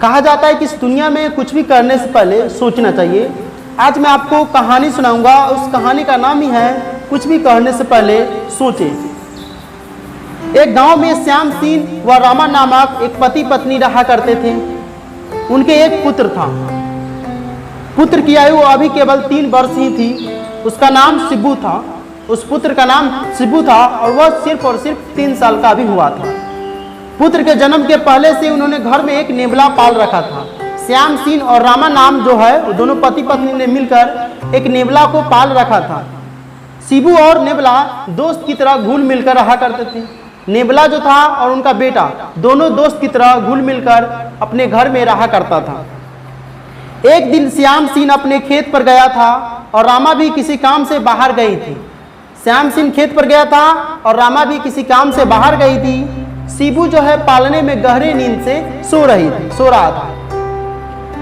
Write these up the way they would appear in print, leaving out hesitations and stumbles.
कहा जाता है कि इस दुनिया में कुछ भी करने से पहले सोचना चाहिए। आज मैं आपको कहानी सुनाऊंगा, उस कहानी का नाम ही है कुछ भी करने से पहले सोचें। एक गांव में श्याम सिंह व रामा नामक एक पति पत्नी रहा करते थे। उनके एक पुत्र था। पुत्र की आयु अभी केवल 3 वर्ष ही थी। उसका नाम शिबू था। उस पुत्र का नाम शिबू था और वह सिर्फ और सिर्फ 3 साल का भी हुआ था। पुत्र के जन्म के पहले से उन्होंने घर में एक नेबला पाल रखा था। श्याम सिंह और रामा नाम जो है वो दोनों पति पत्नी ने मिलकर एक नेबला को पाल रखा था। शिबू और नेबला दोस्त की तरह घुल मिलकर रहा करते थे। नेबला जो था और उनका बेटा दोनों दोस्त की तरह घुल मिलकर अपने घर में रहा करता था। एक दिन श्याम सिंह अपने खेत पर गया था और रामा भी किसी काम से बाहर गई थी। श्याम सिंह खेत पर गया था और रामा भी किसी काम से बाहर गई थी। शिबू जो है पालने में गहरे नींद से सो रहा था।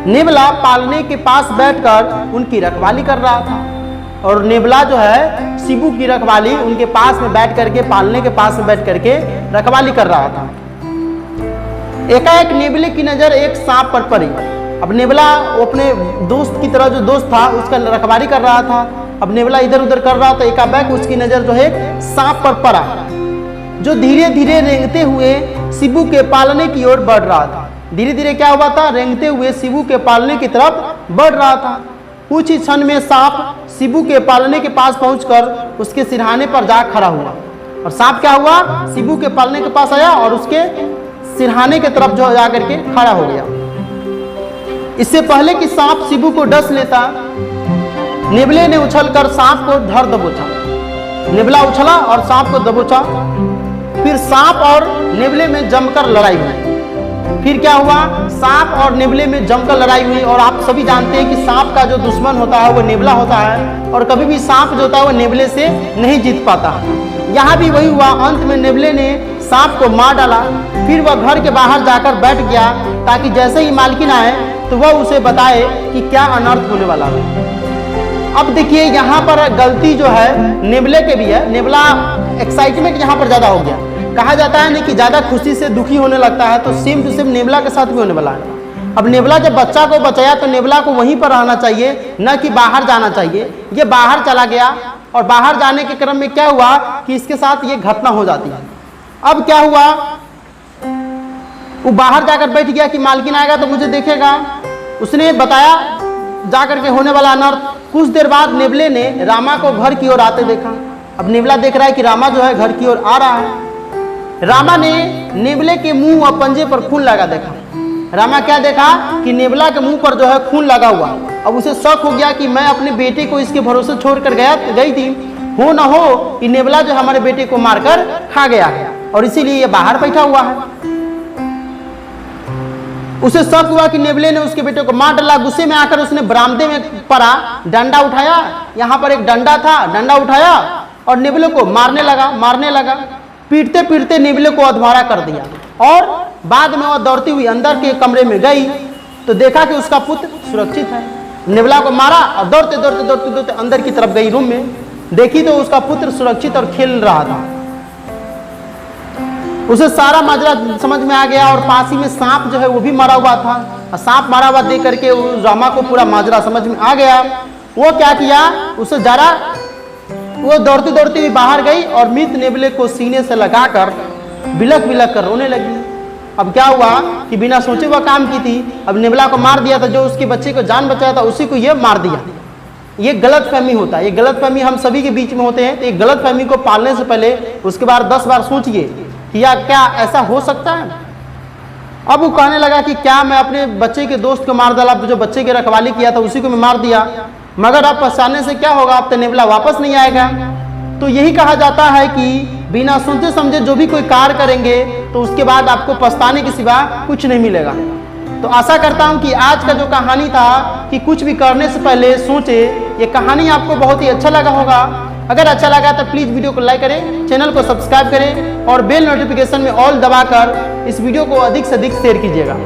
नेबला पालने के पास बैठकर उनकी रखवाली कर रहा था और नेबला जो है शिबू की रखवाली उनके पास में बैठ करके पालने के पास में बैठ करके रखवाली कर रहा था। एकाएक नेबले की नजर एक सांप पर पड़ी। अब नेबला अपने दोस्त की तरह जो दोस्त था उसका रखवाली कर रहा था। अब नेबला इधर उधर कर रहा था। एकाएक उसकी नजर जो है सांप पर पड़ा जो धीरे धीरे रेंगते हुए शिबू के पालने की ओर बढ़ रहा था। धीरे धीरे क्या हुआ था? रेंगते हुए शिबू के पालने की तरफ बढ़ रहा था। कुछ ही क्षण में सांप शिबू के पालने के पास पहुंचकर उसके सिरहाने पर जा खड़ा हुआ। और सांप क्या हुआ? शिबू के पालने के पास आया और उसके सिरहाने की तरफ जो जाकर के खड़ा हो गया। इससे पहले कि सांप शिबू को डस लेता, नेबले ने उछलकर सांप को धर दबोचा। नेबला उछला और सांप को दबोचा। फिर सांप और नेबले में जमकर लड़ाई हुई। फिर क्या हुआ? सांप और नेबले में जमकर लड़ाई हुई। और आप सभी जानते हैं कि सांप का जो दुश्मन होता है वो नेबला होता है और कभी भी सांप जो होता है वो नेबले से नहीं जीत पाता। यहाँ भी वही हुआ। अंत में नेबले ने सांप को मार डाला। फिर वह घर के बाहर जाकर बैठ गया ताकि जैसे ही मालकिन आए तो वह उसे बताए कि क्या अनर्थ होने वाला है। अब देखिए यहाँ पर गलती जो है नेबले के भी है। नेबला एक्साइटमेंट यहाँ पर ज्यादा हो गया। कहा जाता है ना कि ज्यादा खुशी से दुखी होने लगता है, तो सेम टू सेम नेबला के साथ भी होने वाला है। अब नेबला जब बच्चा को बचाया तो नेबला को वहीं पर रहना चाहिए, न कि बाहर जाना चाहिए। ये बाहर चला गया और बाहर जाने के क्रम में क्या हुआ कि इसके साथ ये घटना हो जाती है। अब क्या हुआ? वो बाहर जाकर बैठ गया कि मालकिन आएगा तो मुझे देखेगा। उसने बताया जाकर के होने वाला अनर्थ। कुछ देर बाद नेबले ने रामा को घर की ओर आते देखा। अब नेबला देख रहा है कि रामा जो है घर की ओर आ रहा है। रामा ने नेबले के मुंह और पंजे पर खून लगा देखा। रामा क्या देखा कि नेबला के मुंह पर जो है खून लगा हुआ। अब उसे शक हो गया कि मैं अपने बेटे को इसके भरोसे छोड़कर गई थी, हो ना हो कि नेबला जो हमारे बेटे को मारकर खा गया है और इसीलिए ये बाहर बैठा हुआ है। उसे शक हुआ कि नेबले ने उसके बेटे को मार डाला। गुस्से में आकर उसने बरामदे में पड़ा, डंडा उठाया। यहाँ पर एक डंडा था, डंडा उठाया और नेबले को मारने लगा। पीटते पीटते नेबले को अधवारा कर दिया और बाद में वह दौड़ती हुई अंदर के कमरे में गई तो देखा कि उसका पुत्र सुरक्षित है। नेबला को मारा और दौड़ते अंदर की तरफ गई रूम में। देखी तो उसका पुत्र सुरक्षित और खेल रहा था। उसे सारा माजरा समझ में आ गया और पास ही में सांप जो है वो भी मरा हुआ था। और सांप मरा हुआ देख करके रामा को पूरा माजरा समझ में आ गया। वो क्या किया? उसे जरा वो दौड़ती हुई बाहर गई और मृत नेबले को सीने से लगाकर बिलक कर रोने लगी। अब क्या हुआ कि बिना सोचे हुआ काम की थी। अब नेबला को मार दिया था, जो उसके बच्चे को जान बचाया था उसी को ये मार दिया। ये गलतफहमी होता है। ये गलतफहमी हम सभी के बीच में होते हैं। तो ये गलतफहमी को पालने से पहले उसके बाद 10 बार सोचिए कि क्या ऐसा हो सकता है। अब वो कहने लगा कि क्या मैं अपने बच्चे के दोस्त को मार डाला, जो बच्चे की रखवाली किया था उसी को मैं मार दिया, मगर अब पछताने से क्या होगा? अब तो नेबला वापस नहीं आएगा। तो यही कहा जाता है कि बिना सोचे समझे जो भी कोई कार्य करेंगे तो उसके बाद आपको पछताने के सिवा कुछ नहीं मिलेगा। तो आशा करता हूं कि आज का जो कहानी था कि कुछ भी करने से पहले सोचे, ये कहानी आपको बहुत ही अच्छा लगा होगा। अगर अच्छा लगा तो प्लीज़ वीडियो को लाइक करें, चैनल को सब्सक्राइब करें और बेल नोटिफिकेशन में ऑल दबाकर इस वीडियो को अधिक से अधिक शेयर कीजिएगा।